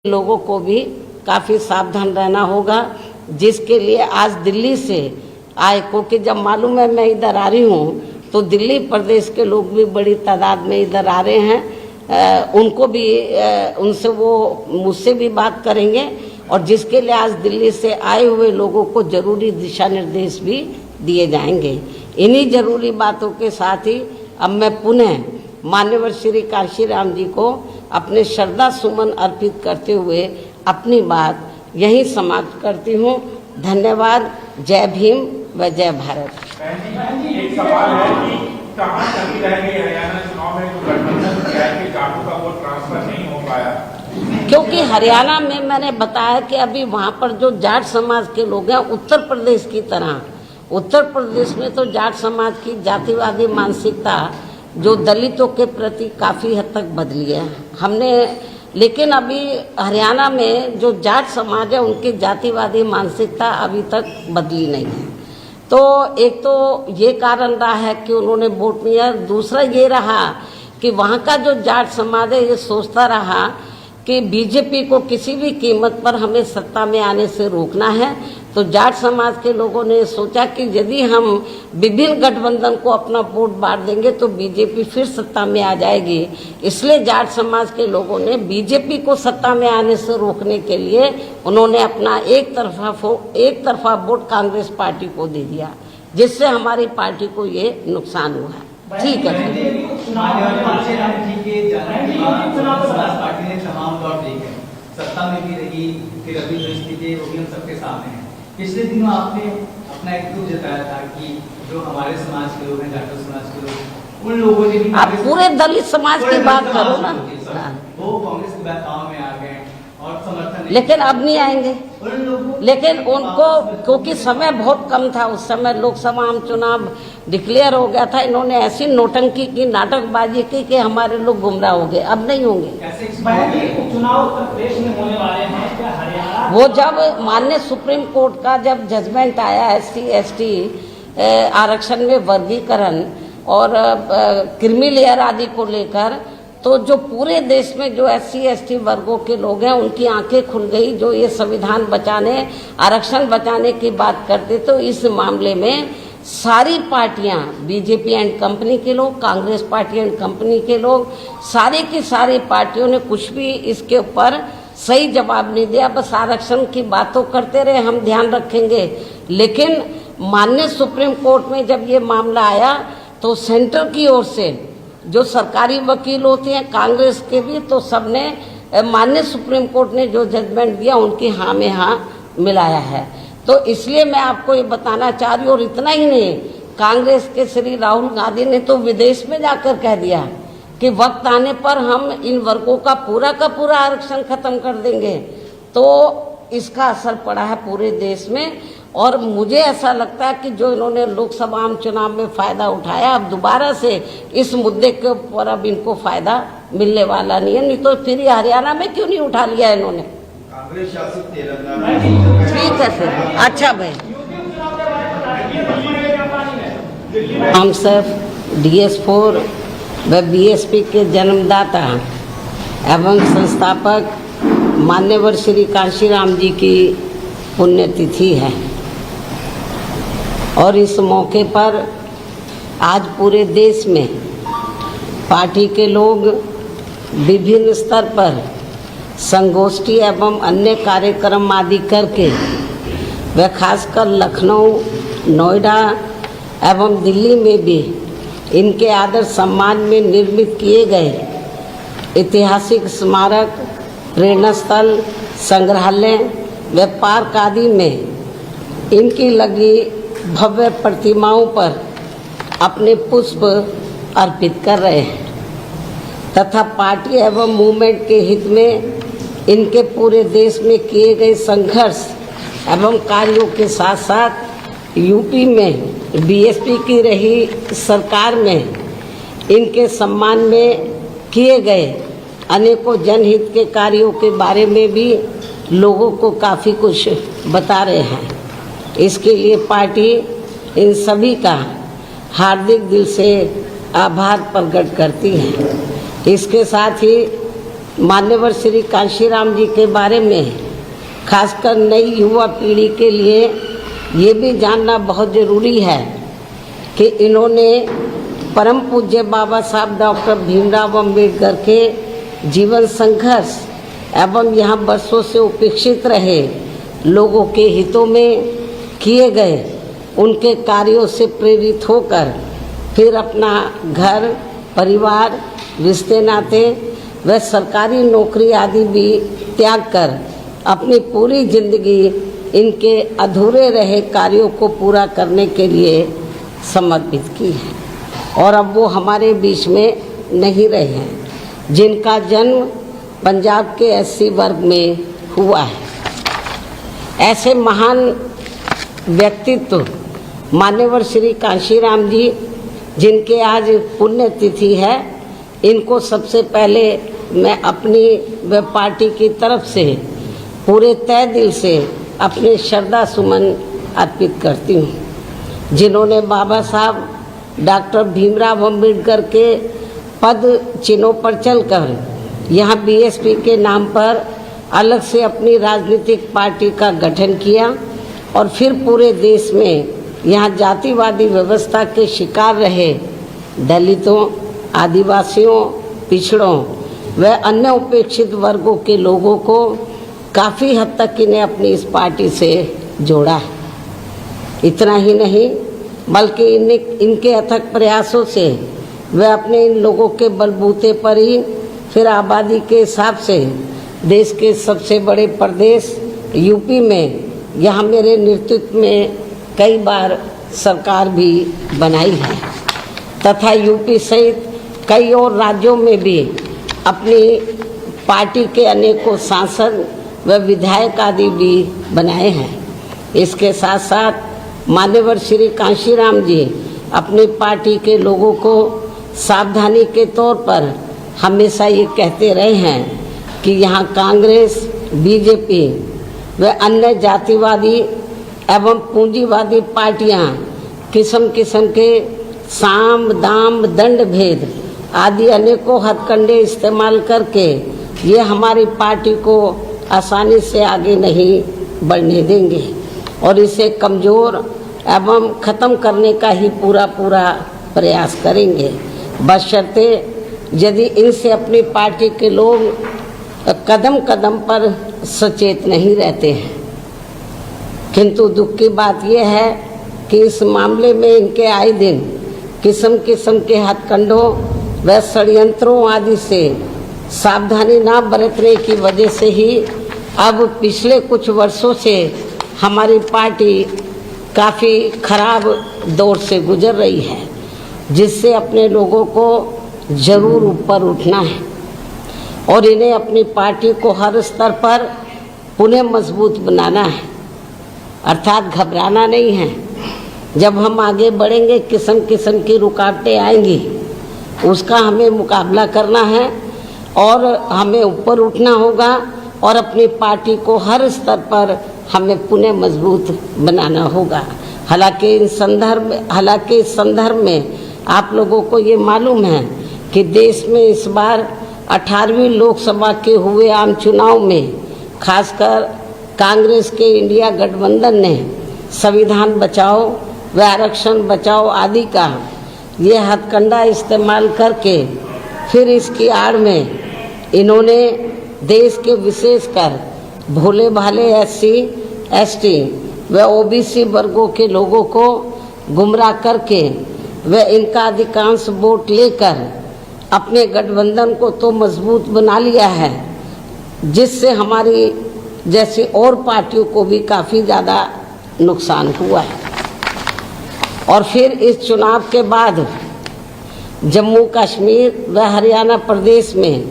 लोगों को भी काफ़ी सावधान रहना होगा, जिसके लिए आज दिल्ली से आए, क्योंकि जब मालूम है मैं इधर आ रही हूँ तो दिल्ली प्रदेश के लोग भी बड़ी तादाद में इधर आ रहे हैं। उनको भी उनसे वो मुझसे भी बात करेंगे और जिसके लिए आज दिल्ली से आए हुए लोगों को जरूरी दिशा निर्देश भी दिए जाएंगे। इन्हीं जरूरी बातों के साथ ही अब मैं पुनः मान्यवर श्री कांशीराम जी को अपने श्रद्धा सुमन अर्पित करते हुए अपनी बात यहीं समाप्त करती हूँ। धन्यवाद। जय भीम व जय भारत। एक सवाल है कि कहाँ कमी रह गई हरियाणा चुनाव में, जो गठबंधन किया है कि जाटों का वोट ट्रांसफर नहीं हो पाया? क्योंकि हरियाणा में मैंने बताया कि अभी वहाँ पर जो जाट समाज के लोग हैं, उत्तर प्रदेश की तरह उत्तर प्रदेश में तो जाट समाज की जातिवादी मानसिकता जो दलितों के प्रति काफ़ी हद तक बदली है हमने, लेकिन अभी हरियाणा में जो जाट समाज है उनकी जातिवादी मानसिकता अभी तक बदली नहीं है। तो एक तो ये कारण रहा है कि उन्होंने वोट नहीं दिया। दूसरा ये रहा कि वहाँ का जो जाट समाज है ये सोचता रहा कि बीजेपी को किसी भी कीमत पर हमें सत्ता में आने से रोकना है। तो जाट समाज के लोगों ने सोचा कि यदि हम विभिन्न गठबंधन को अपना वोट बांट देंगे तो बीजेपी फिर सत्ता में आ जाएगी। इसलिए जाट समाज के लोगों ने बीजेपी को सत्ता में आने से रोकने के लिए उन्होंने अपना एक तरफा वोट कांग्रेस पार्टी को दे दिया, जिससे हमारी पार्टी को ये नुकसान हुआ है। ठीक है। सत्ता में भी रही, फिर अभी जो स्थिति है वो भी हम सबके सामने है। पिछले दिनों आपने अपना एक दुख जताया था कि जो हमारे समाज के लोग हैं, जाटो समाज के लोग, उन लोगों ने भी आप पूरे दलित समाज की बात करो ना, वो कांग्रेस के बहकाव में आ गए और समर्थन, लेकिन अब नहीं आएंगे। लेकिन उनको क्योंकि समय बहुत कम था, उस समय लोकसभा चुनाव डिक्लेयर हो गया था, इन्होंने ऐसी नोटंकी की, नाटकबाजी की कि हमारे लोग गुमराह हो गए। अब नहीं होंगे। चुनाव उत्तर प्रदेश में होने वाले हैं, क्या हरियाणा? वो जब माननीय सुप्रीम कोर्ट का जब जजमेंट आया SC/ST आरक्षण में वर्गीकरण और क्रीमी लेयर आदि को लेकर, तो जो पूरे देश में जो SC/ST वर्गों के लोग हैं उनकी आंखें खुल गई। जो ये संविधान बचाने, आरक्षण बचाने की बात करते, तो इस मामले में सारी पार्टियां, बीजेपी एंड कंपनी के लोग, कांग्रेस पार्टी एंड कंपनी के लोग, सारी की सारी पार्टियों ने कुछ भी इसके ऊपर सही जवाब नहीं दिया। बस आरक्षण की बातों करते रहे, हम ध्यान रखेंगे। लेकिन माननीय सुप्रीम कोर्ट में जब ये मामला आया तो सेंटर की ओर से जो सरकारी वकील होते हैं, कांग्रेस के भी, तो सबने माननीय सुप्रीम कोर्ट ने जो जजमेंट दिया उनकी हाँ में हाँ मिलाया है। तो इसलिए मैं आपको ये बताना चाह रही हूँ। और इतना ही नहीं, कांग्रेस के श्री राहुल गांधी ने तो विदेश में जाकर कह दिया कि वक्त आने पर हम इन वर्गों का पूरा आरक्षण खत्म कर देंगे। तो इसका असर पड़ा है पूरे देश में। और मुझे ऐसा लगता है कि जो इन्होंने लोकसभा चुनाव में फायदा उठाया, अब दोबारा से इस मुद्दे के ऊपर अब इनको फायदा मिलने वाला नहीं है। नहीं तो फिर हरियाणा में क्यों नहीं उठा लिया इन्होंने? कांग्रेस शासित तेलंगाना। ठीक है फिर, अच्छा भाई। हम सब DS4 व BSP के जन्मदाता एवं संस्थापक मान्यवर श्री कांशीराम जी की पुण्यतिथि है और इस मौके पर आज पूरे देश में पार्टी के लोग विभिन्न स्तर पर संगोष्ठी एवं अन्य कार्यक्रम आदि करके व खासकर लखनऊ, नोएडा एवं दिल्ली में भी इनके आदर सम्मान में निर्मित किए गए ऐतिहासिक स्मारक, प्रेरणा स्थल, संग्रहालय व पार्क आदि में इनकी लगी भव्य प्रतिमाओं पर अपने पुष्प अर्पित कर रहे हैं तथा पार्टी एवं मूवमेंट के हित में इनके पूरे देश में किए गए संघर्ष एवं कार्यों के साथ साथ यूपी में BSP की रही सरकार में इनके सम्मान में किए गए अनेकों जनहित के कार्यों के बारे में भी लोगों को काफ़ी कुछ बता रहे हैं। इसके लिए पार्टी इन सभी का हार्दिक दिल से आभार प्रकट करती है। इसके साथ ही मान्यवर श्री कांशीराम जी के बारे में खासकर नई युवा पीढ़ी के लिए ये भी जानना बहुत ज़रूरी है कि इन्होंने परम पूज्य बाबा साहब डॉक्टर भीमराव अम्बेडकर के जीवन संघर्ष एवं यहाँ वर्षों से उपेक्षित रहे लोगों के हितों में किए गए उनके कार्यों से प्रेरित होकर फिर अपना घर परिवार रिश्ते नाते व सरकारी नौकरी आदि भी त्याग कर अपनी पूरी जिंदगी इनके अधूरे रहे कार्यों को पूरा करने के लिए समर्पित की है और अब वो हमारे बीच में नहीं रहे हैं, जिनका जन्म पंजाब के एससी वर्ग में हुआ है। ऐसे महान व्यक्तित्व मान्यवर श्री कांशीराम जी, जिनके आज पुण्यतिथि है, इनको सबसे पहले मैं अपनी व पार्टी की तरफ से पूरे तय दिल से अपने श्रद्धा सुमन अर्पित करती हूँ, जिन्होंने बाबा साहब डॉक्टर भीमराव अम्बेडकर के पद चिन्हों पर चलकर यहाँ बीएसपी के नाम पर अलग से अपनी राजनीतिक पार्टी का गठन किया और फिर पूरे देश में यहाँ जातिवादी व्यवस्था के शिकार रहे दलितों, आदिवासियों, पिछड़ों व अन्य उपेक्षित वर्गों के लोगों को काफ़ी हद तक इन्हें अपनी इस पार्टी से जोड़ा है। इतना ही नहीं बल्कि इनके अथक प्रयासों से वह अपने इन लोगों के बलबूते पर ही फिर आबादी के हिसाब से देश के सबसे बड़े प्रदेश यूपी में यहाँ मेरे नेतृत्व में कई बार सरकार भी बनाई है तथा यूपी सहित कई और राज्यों में भी अपनी पार्टी के अनेकों सांसद व विधायक आदि भी बनाए हैं। इसके साथ साथ मान्यवर श्री कांशीराम जी अपनी पार्टी के लोगों को सावधानी के तौर पर हमेशा ये कहते रहे हैं कि यहाँ कांग्रेस, बीजेपी व अन्य जातिवादी एवं पूंजीवादी पार्टियाँ किस्म किस्म के साम दाम दंड भेद आदि अनेकों हथकंडे इस्तेमाल करके ये हमारी पार्टी को आसानी से आगे नहीं बढ़ने देंगे और इसे कमज़ोर एवं ख़त्म करने का ही पूरा प्रयास करेंगे, बशर्ते यदि इनसे अपनी पार्टी के लोग कदम कदम पर सचेत नहीं रहते हैं। किंतु दुख की बात यह है कि इस मामले में इनके आए दिन किस्म किस्म के हथकंडों व षड्यंत्रों आदि से सावधानी ना बरतने की वजह से ही अब पिछले कुछ वर्षों से हमारी पार्टी काफ़ी खराब दौर से गुजर रही है, जिससे अपने लोगों को ज़रूर ऊपर उठना है और इन्हें अपनी पार्टी को हर स्तर पर पुनः मजबूत बनाना है, अर्थात घबराना नहीं है। जब हम आगे बढ़ेंगे किस्म किस्म की रुकावटें आएंगी, उसका हमें मुकाबला करना है और हमें ऊपर उठना होगा और अपनी पार्टी को हर स्तर पर हमें पुनः मजबूत बनाना होगा। हालांकि इस संदर्भ में आप लोगों को ये मालूम है कि देश में इस बार 18वीं लोकसभा के हुए आम चुनाव में खासकर कांग्रेस के इंडिया गठबंधन ने संविधान बचाओ व आरक्षण बचाओ आदि का ये हथकंडा इस्तेमाल करके फिर इसकी आड़ में इन्होंने देश के विशेषकर भोले भाले एससी, एसटी व ओबीसी वर्गों के लोगों को गुमराह करके व इनका अधिकांश वोट लेकर अपने गठबंधन को तो मजबूत बना लिया है, जिससे हमारी जैसी और पार्टियों को भी काफ़ी ज़्यादा नुकसान हुआ है। और फिर इस चुनाव के बाद जम्मू कश्मीर व हरियाणा प्रदेश में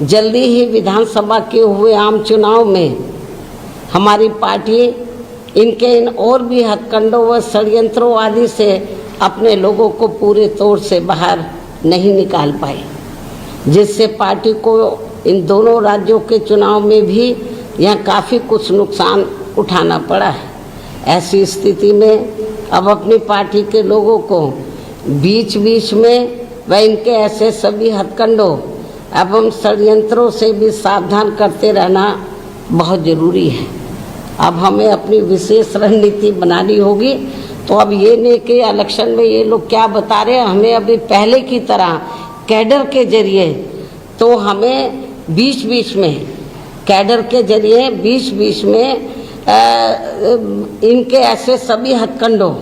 जल्दी ही विधानसभा के हुए आम चुनाव में हमारी पार्टी इनके इन और भी हथकंडों व षड्यंत्रों आदि से अपने लोगों को पूरे तौर से बाहर नहीं निकाल पाई, जिससे पार्टी को इन दोनों राज्यों के चुनाव में भी यहाँ काफ़ी कुछ नुकसान उठाना पड़ा है। ऐसी स्थिति में अब अपनी पार्टी के लोगों को बीच बीच में व इनके ऐसे सभी हथकंडों एवं षड्यंत्रों से भी सावधान करते रहना बहुत ज़रूरी है। अब हमें अपनी विशेष रणनीति बनानी होगी। तो अब ये नहीं कि इलेक्शन में ये लोग क्या बता रहे हैं, हमें अभी पहले की तरह कैडर के जरिए, तो हमें बीच बीच में कैडर के जरिए बीच बीच में इनके ऐसे सभी हथकंडों,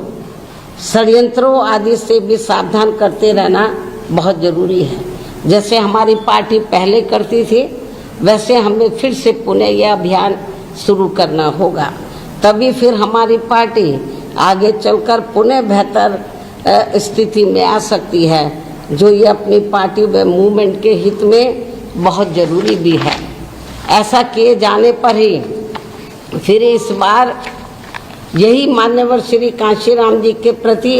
षड्यंत्रों आदि से भी सावधान करते रहना बहुत ज़रूरी है। जैसे हमारी पार्टी पहले करती थी, वैसे हमें फिर से पुनः यह अभियान शुरू करना होगा। तभी फिर हमारी पार्टी आगे चलकर पुनः बेहतर स्थिति में आ सकती है, जो ये अपनी पार्टी व मूवमेंट के हित में बहुत ज़रूरी भी है। ऐसा किए जाने पर ही फिर इस बार यही मान्यवर श्री कांशीराम जी के प्रति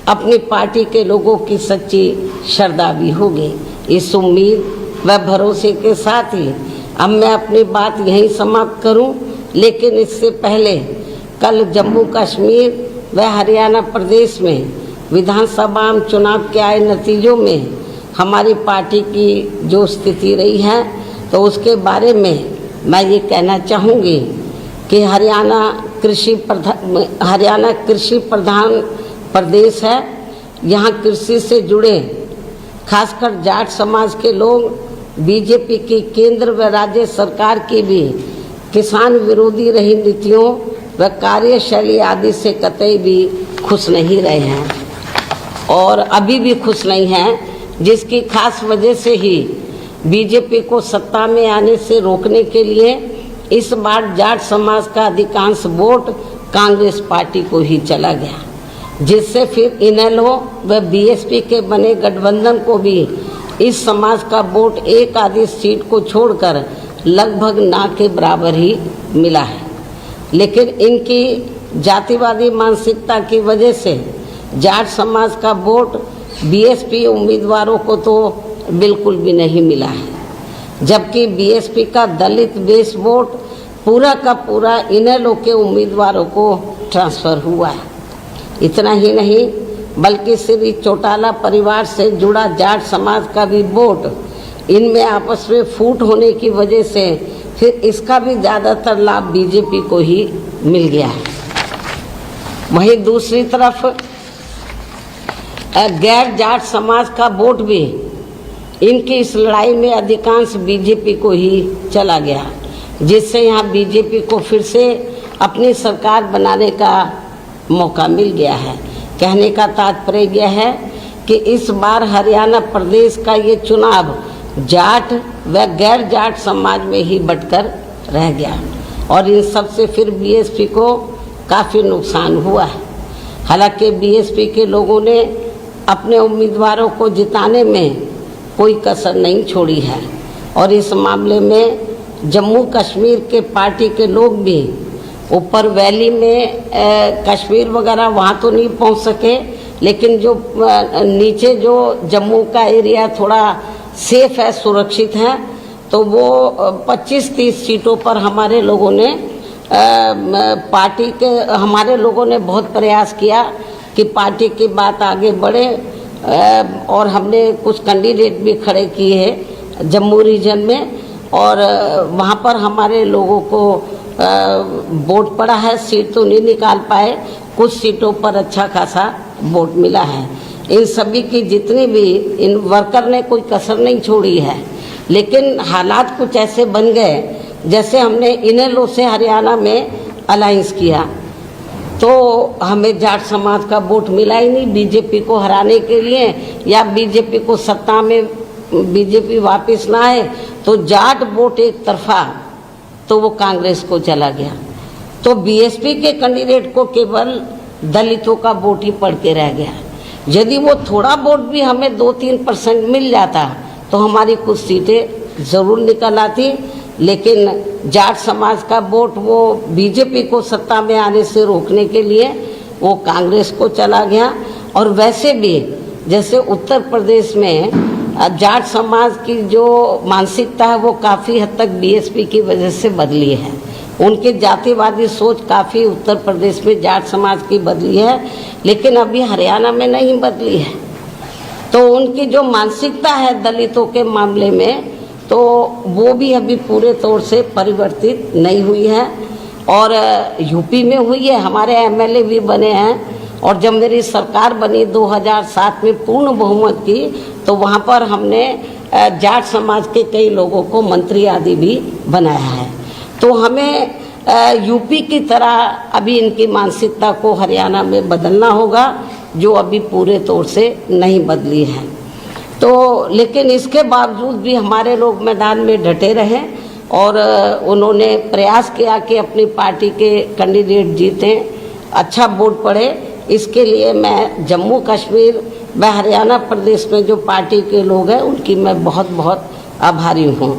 अपनी पार्टी के लोगों की सच्ची श्रद्धा भी होगी। इस उम्मीद व भरोसे के साथ ही अब मैं अपनी बात यहीं समाप्त करूं, लेकिन इससे पहले कल जम्मू कश्मीर व हरियाणा प्रदेश में विधानसभा चुनाव के आए नतीजों में हमारी पार्टी की जो स्थिति रही है, तो उसके बारे में मैं ये कहना चाहूँगी कि हरियाणा कृषि प्रधान प्रदेश है। यहाँ कृषि से जुड़े खासकर जाट समाज के लोग बीजेपी की केंद्र व राज्य सरकार की भी किसान विरोधी रही नीतियों व कार्यशैली आदि से कतई भी खुश नहीं रहे हैं और अभी भी खुश नहीं हैं, जिसकी खास वजह से ही बीजेपी को सत्ता में आने से रोकने के लिए इस बार जाट समाज का अधिकांश वोट कांग्रेस पार्टी को ही चला गया, जिससे फिर इनेलो व बीएसपी के बने गठबंधन को भी इस समाज का वोट एक आधी सीट को छोड़कर लगभग ना के बराबर ही मिला है। लेकिन इनकी जातिवादी मानसिकता की वजह से जाट समाज का वोट बीएसपी उम्मीदवारों को तो बिल्कुल भी नहीं मिला है, जबकि बीएसपी का दलित बेस वोट पूरा का पूरा इनेलो के उम्मीदवारों को ट्रांसफ़र हुआ है। इतना ही नहीं, बल्कि श्री चौटाला परिवार से जुड़ा जाट समाज का भी वोट इनमें आपस में फूट होने की वजह से फिर इसका भी ज़्यादातर लाभ बीजेपी को ही मिल गया है। वहीं दूसरी तरफ गैर जाट समाज का वोट भी इनकी इस लड़ाई में अधिकांश बीजेपी को ही चला गया, जिससे यहाँ बीजेपी को फिर से अपनी सरकार बनाने का मौका मिल गया है। कहने का तात्पर्य यह है कि इस बार हरियाणा प्रदेश का ये चुनाव जाट व गैर जाट समाज में ही बंटकर रह गया और इन सब से फिर बीएसपी को काफ़ी नुकसान हुआ है। हालांकि बीएसपी के लोगों ने अपने उम्मीदवारों को जिताने में कोई कसर नहीं छोड़ी है और इस मामले में जम्मू कश्मीर के पार्टी के लोग भी ऊपर वैली में कश्मीर वगैरह वहाँ तो नहीं पहुँच सके, लेकिन जो नीचे जो जम्मू का एरिया थोड़ा सेफ है, सुरक्षित है, तो वो 25-30 सीटों पर हमारे लोगों ने हमारे लोगों ने बहुत प्रयास किया कि पार्टी की बात आगे बढ़े और हमने कुछ कैंडिडेट भी खड़े किए हैं जम्मू रीजन में और वहाँ पर हमारे लोगों को वोट पड़ा है। सीट तो नहीं निकाल पाए, कुछ सीटों पर अच्छा खासा वोट मिला है। इन सभी की जितनी भी इन वर्कर ने कोई कसर नहीं छोड़ी है, लेकिन हालात कुछ ऐसे बन गए जैसे हमने इनेलो से हरियाणा में अलायंस किया तो हमें जाट समाज का वोट मिला ही नहीं बीजेपी को हराने के लिए, या बीजेपी को सत्ता में बीजेपी वापस ना आए तो जाट वोट एक तरफा तो वो कांग्रेस को चला गया। तो बीएसपी के कैंडिडेट को केवल दलितों का वोट ही पड़ के रह गया। यदि वो थोड़ा वोट भी हमें 2-3% मिल जाता तो हमारी कुछ सीटें ज़रूर निकल आती, लेकिन जाट समाज का वोट वो बीजेपी को सत्ता में आने से रोकने के लिए वो कांग्रेस को चला गया। और वैसे भी जैसे उत्तर प्रदेश में जाट समाज की जो मानसिकता है वो काफ़ी हद तक बीएसपी की वजह से बदली है। उनकी जातिवादी सोच काफ़ी उत्तर प्रदेश में जाट समाज की बदली है, लेकिन अभी हरियाणा में नहीं बदली है। तो उनकी जो मानसिकता है दलितों के मामले में, तो वो भी अभी पूरे तौर से परिवर्तित नहीं हुई है। और यूपी में हुई है, हमारे एमएलए भी बने हैं। और जब मेरी सरकार बनी 2007 में पूर्ण बहुमत की, तो वहाँ पर हमने जाट समाज के कई लोगों को मंत्री आदि भी बनाया है। तो हमें यूपी की तरह अभी इनकी मानसिकता को हरियाणा में बदलना होगा, जो अभी पूरे तौर से नहीं बदली है। तो लेकिन इसके बावजूद भी हमारे लोग मैदान में डटे रहे और उन्होंने प्रयास किया कि अपनी पार्टी के कैंडिडेट जीतें, अच्छा वोट पड़े। इसके लिए मैं जम्मू कश्मीर व हरियाणा प्रदेश में जो पार्टी के लोग हैं उनकी मैं बहुत बहुत आभारी हूँ।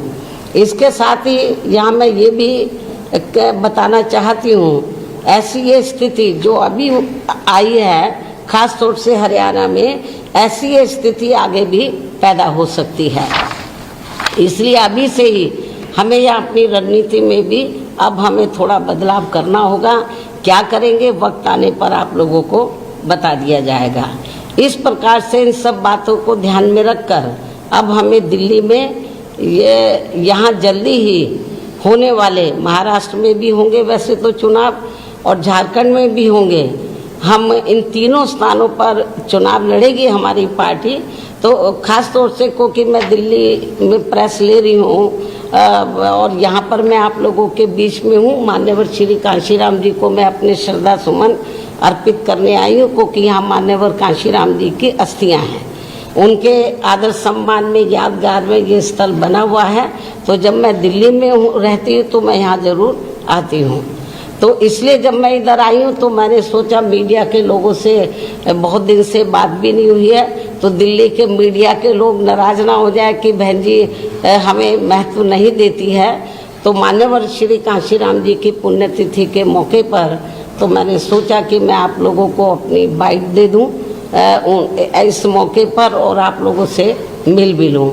इसके साथ ही यहाँ मैं ये भी बताना चाहती हूँ, ऐसी ये स्थिति जो अभी आई है खास तौर से हरियाणा में, ऐसी ये स्थिति आगे भी पैदा हो सकती है। इसलिए अभी से ही हमें या अपनी रणनीति में भी अब हमें थोड़ा बदलाव करना होगा। क्या करेंगे वक्त आने पर आप लोगों को बता दिया जाएगा। इस प्रकार से इन सब बातों को ध्यान में रखकर अब हमें दिल्ली में यहाँ जल्दी ही होने वाले, महाराष्ट्र में भी होंगे वैसे तो चुनाव और झारखंड में भी होंगे, हम इन तीनों स्थानों पर चुनाव लड़ेगी हमारी पार्टी। तो खास तौर से क्योंकि मैं दिल्ली में प्रेस ले रही हूँ और यहाँ पर मैं आप लोगों के बीच में हूँ, मान्यवर श्री कांशीराम जी को मैं अपने श्रद्धा सुमन अर्पित करने आई हूँ, क्योंकि यहाँ मान्यवर कांशीराम जी की अस्थियाँ हैं। उनके आदर सम्मान में यादगार में ये स्थल बना हुआ है। तो जब मैं दिल्ली में रहती हूँ तो मैं यहाँ ज़रूर आती हूँ। तो इसलिए जब मैं इधर आई हूँ तो मैंने सोचा मीडिया के लोगों से बहुत दिन से बात भी नहीं हुई है, तो दिल्ली के मीडिया के लोग नाराज ना हो जाए कि बहन जी हमें महत्व नहीं देती है। तो मान्यवर श्री कांशीराम जी की पुण्यतिथि के मौके पर तो मैंने सोचा कि मैं आप लोगों को अपनी बाइट दे दूं इस मौके पर और आप लोगों से मिल भी लूँ।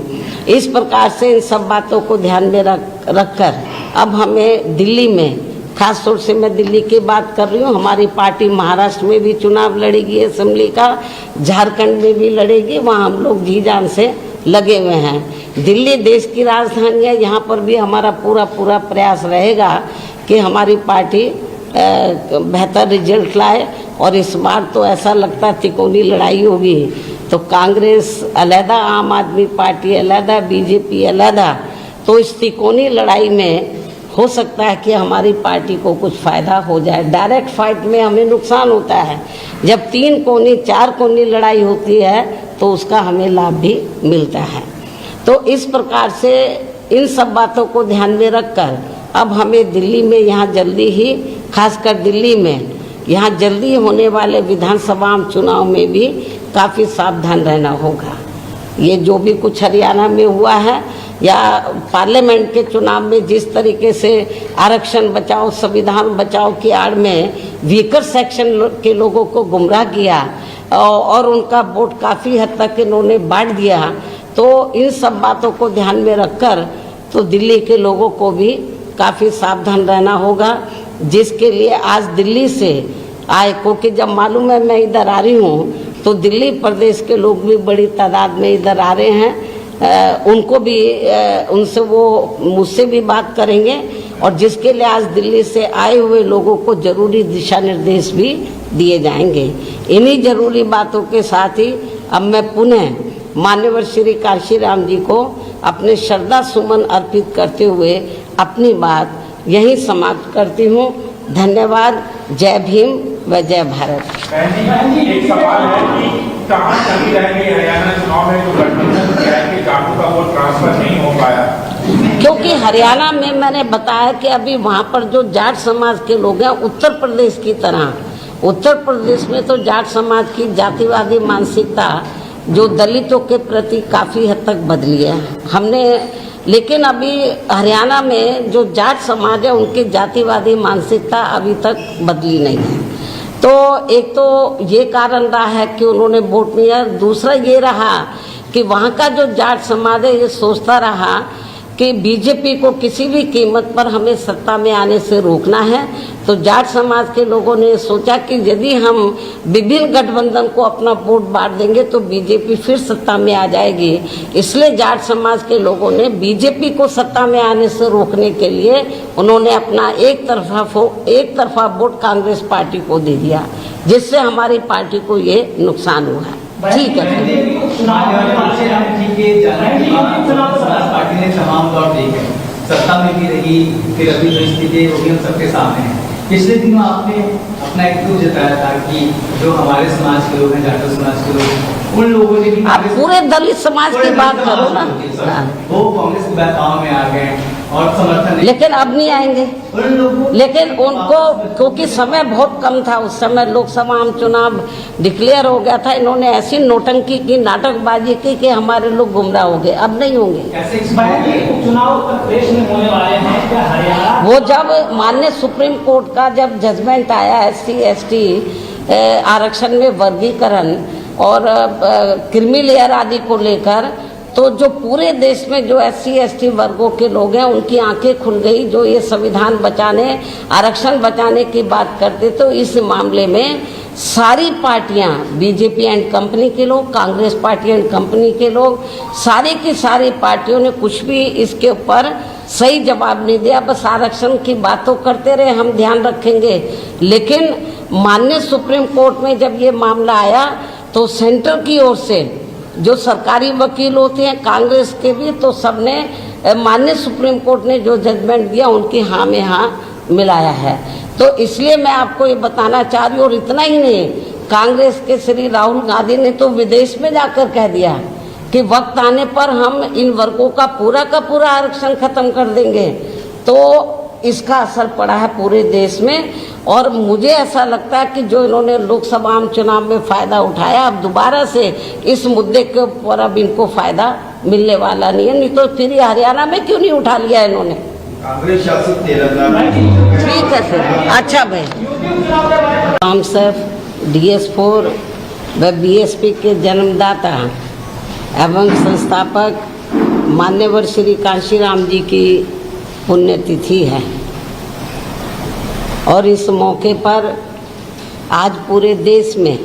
इस प्रकार से इन सब बातों को ध्यान में रख कर अब हमें दिल्ली में, खास तौर से मैं दिल्ली की बात कर रही हूँ, हमारी पार्टी महाराष्ट्र में भी चुनाव लड़ेगी असेंबली का, झारखंड में भी लड़ेगी, वहाँ हम लोग जी जान से लगे हुए हैं। दिल्ली देश की राजधानी है, यहाँ पर भी हमारा पूरा प्रयास रहेगा कि हमारी पार्टी बेहतर रिजल्ट लाए। और इस बार तो ऐसा लगता है तिकोनी लड़ाई होगी, तो कांग्रेस अलहदा, आम आदमी पार्टी अलहदा, बीजेपी अलहदा, तो इस तिकोनी लड़ाई में हो सकता है कि हमारी पार्टी को कुछ फ़ायदा हो जाए। डायरेक्ट फाइट में हमें नुकसान होता है, जब 3 कोनी 4 कोनी लड़ाई होती है तो उसका हमें लाभ भी मिलता है। तो इस प्रकार से इन सब बातों को ध्यान में रखकर अब हमें दिल्ली में यहाँ जल्दी ही, खासकर दिल्ली में यहाँ जल्दी होने वाले विधानसभा चुनाव में भी काफ़ी सावधान रहना होगा। ये जो भी कुछ हरियाणा में हुआ है या पार्लियामेंट के चुनाव में जिस तरीके से आरक्षण बचाओ संविधान बचाओ की आड़ में वीकर सेक्शन के लोगों को गुमराह किया और उनका वोट काफ़ी हद तक इन्होंने बांट दिया, तो इन सब बातों को ध्यान में रखकर तो दिल्ली के लोगों को भी काफ़ी सावधान रहना होगा। जिसके लिए आज दिल्ली से आए, क्योंकि जब मालूम है मैं इधर आ रही हूँ तो दिल्ली प्रदेश के लोग भी बड़ी तादाद में इधर आ रहे हैं। उनको भी उनसे वो मुझसे भी बात करेंगे और जिसके लिए आज दिल्ली से आए हुए लोगों को ज़रूरी दिशा निर्देश भी दिए जाएंगे। इन्हीं ज़रूरी बातों के साथ ही अब मैं पुनः मान्यवर श्री कांशीराम जी को अपने श्रद्धा सुमन अर्पित करते हुए अपनी बात यहीं समाप्त करती हूँ। धन्यवाद। जय भीम व जय भारत। एक सवाल है कि कहाँ कमी रह गई हरियाणा चुनाव में जो गठबंधन किया है कि जाटों का वोट ट्रांसफर नहीं हो पाया? क्योंकि हरियाणा में मैंने बताया कि अभी वहाँ पर जो जाट समाज के लोग हैं, उत्तर प्रदेश की तरह, उत्तर प्रदेश में तो जाट समाज की जातिवादी मानसिकता जो दलितों के प्रति काफ़ी हद तक बदली है हमने, लेकिन अभी हरियाणा में जो जाट समाज है उनकी जातिवादी मानसिकता अभी तक बदली नहीं है। तो एक तो ये कारण रहा है कि उन्होंने वोट नहीं दिया, दूसरा ये रहा कि वहाँ का जो जाट समाज है ये सोचता रहा कि बीजेपी को किसी भी कीमत पर हमें सत्ता में आने से रोकना है। तो जाट समाज के लोगों ने सोचा कि यदि हम विभिन्न गठबंधन को अपना वोट बांट देंगे तो बीजेपी फिर सत्ता में आ जाएगी। इसलिए जाट समाज के लोगों ने बीजेपी को सत्ता में आने से रोकने के लिए उन्होंने अपना एक तरफा वोट कांग्रेस पार्टी को दे दिया, जिससे हमारी पार्टी को ये नुकसान हुआ है। ठीक है। समाज पार्टी ने तमाम दौर देखे, सत्ता में भी रही, फिर अभी जो स्थिति है वो भी हम सबके सामने है। पिछले दिनों आपने अपना एक दुख जताया था कि जो हमारे समाज के लोग हैं, जाटो समाज के लोग, उन लोगों ने भी आप पूरे दलित समाज की बात करो ना, वो कांग्रेस के बहकाव में आ गए और समर्थन, लेकिन अब नहीं आएंगे। लेकिन उनको क्योंकि समय बहुत कम था, उस समय लोकसभा आम चुनाव डिक्लेयर हो गया था, इन्होंने ऐसी नोटंकी की, नाटकबाजी की कि हमारे लोग गुमराह हो गए। अब नहीं होंगे। चुनाव उत्तर प्रदेश में होने वाले हैं, क्या हरियाणा? वो जब माननीय सुप्रीम कोर्ट का जब जजमेंट आया SC ST आरक्षण में वर्गीकरण और क्रीमी लेयर आदि को लेकर, तो जो पूरे देश में जो SC ST वर्गों के लोग हैं उनकी आंखें खुल गई। जो ये संविधान बचाने, आरक्षण बचाने की बात करते, तो इस मामले में सारी पार्टियां, बीजेपी एंड कंपनी के लोग, कांग्रेस पार्टी एंड कंपनी के लोग, सारी की सारी पार्टियों ने कुछ भी इसके ऊपर सही जवाब नहीं दिया। बस आरक्षण की बातों करते रहे, हम ध्यान रखेंगे। लेकिन माननीय सुप्रीम कोर्ट में जब ये मामला आया तो सेंटर की ओर से जो सरकारी वकील होते हैं, कांग्रेस के भी, तो सबने माननीय सुप्रीम कोर्ट ने जो जजमेंट दिया उनकी हाँ में हाँ मिलाया है। तो इसलिए मैं आपको ये बताना चाह रही हूँ। और इतना ही नहीं, कांग्रेस के श्री राहुल गांधी ने तो विदेश में जाकर कह दिया कि वक्त आने पर हम इन वर्गों का पूरा आरक्षण खत्म कर देंगे। तो इसका असर पड़ा है पूरे देश में। और मुझे ऐसा लगता है कि जो इन्होंने लोकसभा आम चुनाव में फायदा उठाया, अब दोबारा से इस मुद्दे के ऊपर अब इनको फायदा मिलने वाला नहीं है। नहीं तो फिर हरियाणा में क्यों नहीं उठा लिया इन्होंने? कांग्रेस शासित तेलंगाना। ठीक है फिर, अच्छा भाई। राम सर DS4 व BSP के जन्मदाता एवं संस्थापक मान्यवर श्री कांशीराम जी की पुण्यतिथि है और इस मौके पर आज पूरे देश में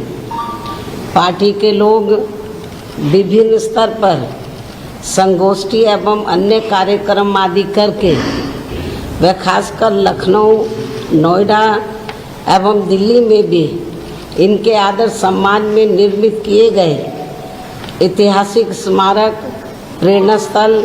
पार्टी के लोग विभिन्न स्तर पर संगोष्ठी एवं अन्य कार्यक्रम आदि करके व खासकर लखनऊ, नोएडा एवं दिल्ली में भी इनके आदर सम्मान में निर्मित किए गए ऐतिहासिक स्मारक, प्रेरणा स्थल